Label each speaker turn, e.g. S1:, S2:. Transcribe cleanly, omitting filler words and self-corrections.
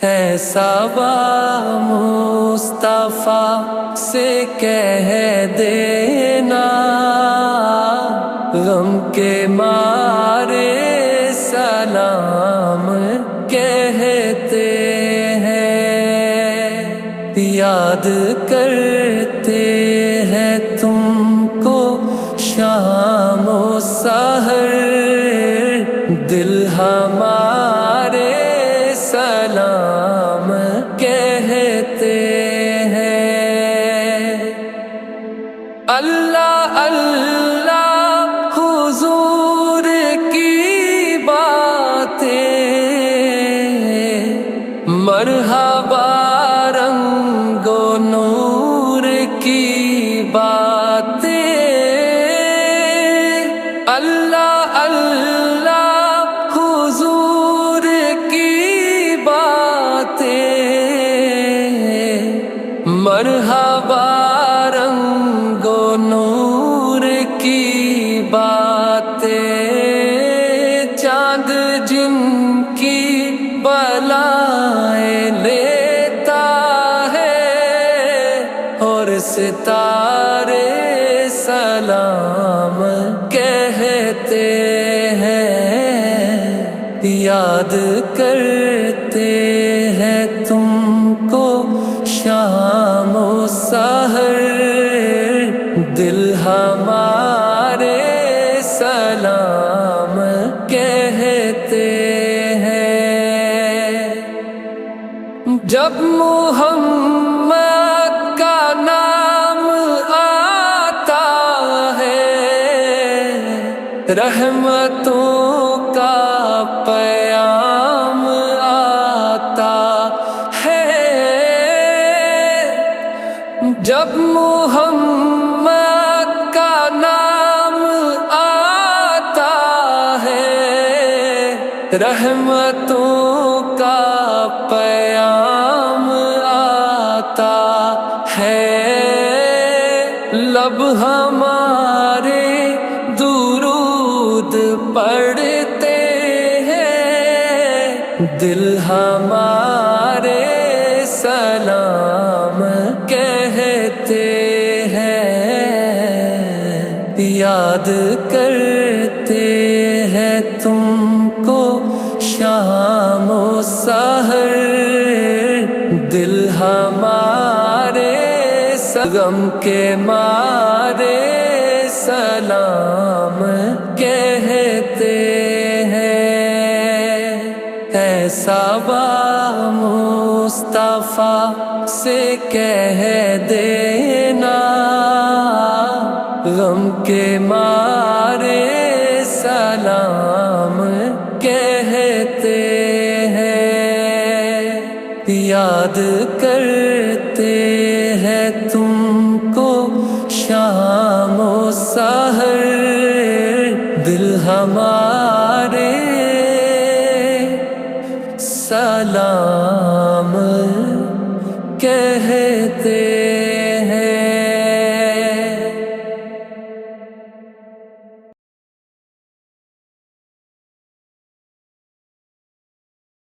S1: ہے صبا مصطفیٰ سے کہہ دینا، غم کے مارے سلام کہتے ہیں، یاد کرتے ہیں تم کو شام و سحر، دل ہمارے سلام کہتے ہیں۔ اللہ اللہ حضور کی باتیں، مرحبا رنگ و نور کی باتیں، اللہ اللہ حضور کی باتیں، مرحبا رنگ و نور کی باتیں، چاند جن کی بلائیں لیتا ہے اور ستارے سلام کہتے ہیں، یاد کرتے ہیں تم کو شام و سحر، دل ہمارے سلام کہتے ہیں۔ جب محمد کا نام آتا ہے، رحمتوں کا پیام آتا ہے، جب محمد کا نام آتا ہے، رحمتوں کا پیام آتا ہے، لب ہمارے درود پڑھتے ہیں، دل ہمارے سلام کہتے ہیں، یاد کرتے ہیں تم کو شام و سحر، دل ہمارے غم کے مارے سلام کہتے ہیں، ہے صبا مصطفیٰ سے کہہ دینا، غم کے مارے سلام کہتے ہیں، یاد کرتے ہیں تم کو شام و سحر، دل ہمارے سلام کہتے